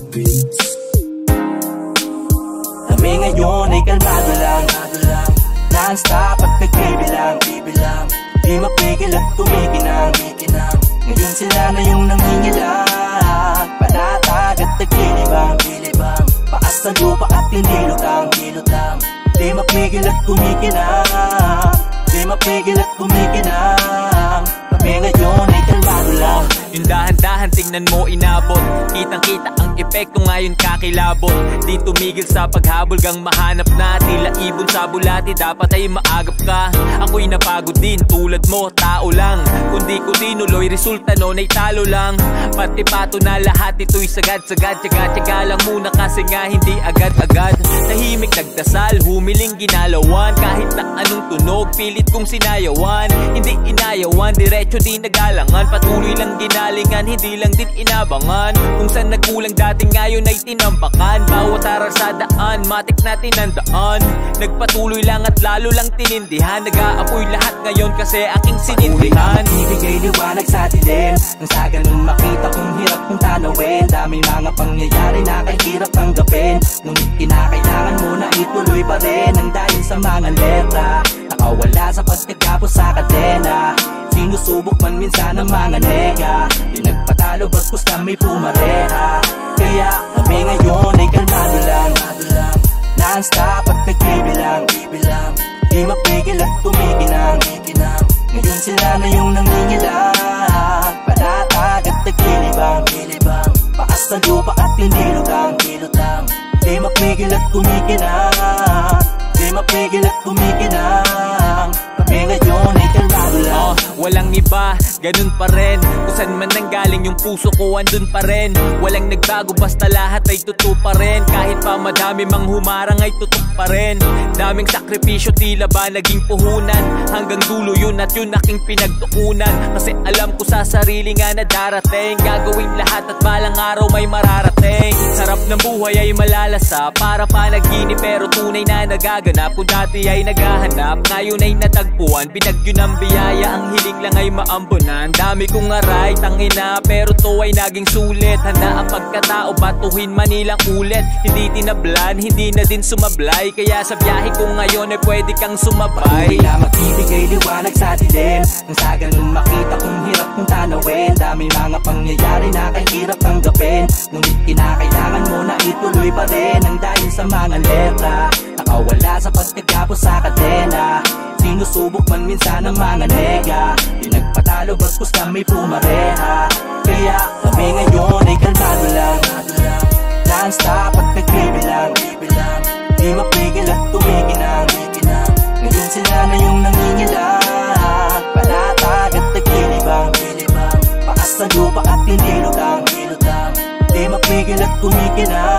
Kami ngayon ay kalmado lang, non-stop at nagbibilang, di mapigil at kumikinang. Ngayon sila na yung nangingilang, panatag at naglilibang, paas sa lupa at linilutang, di mapigil at kumikinang, Kami ngayon ay kalmado lang. Yung dahan-dahan tingnan mo inabot, kitang-kita ang epekto ngayon kakilabot. Di tumigil sa paghabol gang mahanap na tila ibon sa bulati, dapat ay maagap ka. Ako'y napagod din tulad mo, tao lang. Kundi ko tinuloy, resulta nun ay talo lang. Pati pato na lahat ito'y sagad-sagad, tsaga-tsaga lang muna kasi nga hindi agad-agad. Tahimik nagdasal, humiling ginalawan, kahit na anong tunog pilit kong sinayawan. Hindi inayawan, diretso di nagalangan, patuloy lang ginalingan, hindi lang din inabangan. Kung saan nagkulang dati ngayon ay tinambakan, bawat aral sa daan, matik na tinandaan. Nagpatuloy lang at lalo lang tinindihan, nag-aapoy lahat ngayon kasi aking sinindihan. Ibigay liwanag sa dilim, nang sa ganun makita kung hirap kong tanawin. Daming mga pangyayari na kahirap tanggapin, ngunit kinakailangan mo na ituloy pa rin. Ang dahil sa mga letra, nakawala sa pagkagapos sa kadena. Sinusubok man minsan ang mga nega, di nagpatalo bagkus kami pumareha. Kaya kami ngayon ay kalmado lang, non-stop at nagbibilang, di mapigil at kumikinang. Ngayon sila na yung nangingilang, panatag at naglilibang, paas sa lupa at linilutang, di mapigil at kumikinang, Kami ngayon ay kalmado lang. Walang iba, ganun pa rin. Kung saan man nanggaling yung puso ko andun pa rin. Walang nagbago basta lahat ay totoo pa rin. Kahit pa madami mang humarang ay tutok pa rin. Daming sakripisyo tila ba naging puhunan, hanggang dulo yun at yun aking pinagtukunan. Kasi alam ko sa sarili nga na darating, gagawin lahat at balang araw may mararating. Sarap ng buhay ay malalasa, para panaginip pero tunay na nagaganap. Kung dati ay naghahanap, ngayon ay natagpuan. Binagyo ng biyaya, ang hiling lang ay maambunan. Dami kong aray, tangina, pero to ay naging sulit. Handa ang pagkatao, batuhin Manilang ulit. Hindi tinablan, hindi na din sumablay, kaya sa biyahe ko ngayon ay pwede kang sumabay. Patuloy na magbibigay liwanag sa dilim, nang sa ganun makita kung hirap kong tanawin. Dami mga pangyayari na kahirap tanggapin, ngunit kinakailangan mo na ituloy pa rin. Ang dahil sa mga letra, nakawala sa pagkagapos sa kadena. Sinusubok man minsan ang mga nega, di nagpatalo bagkus kami pumareha. Kaya kami ngayon ay kalmado lang, non-stop at nagbibilang, di mapigil at kumikinang. Ngayon sila na yung nangingilang, panatag at naglilibang, paas sa lupa at linilutang, di mapigil at kumikinang.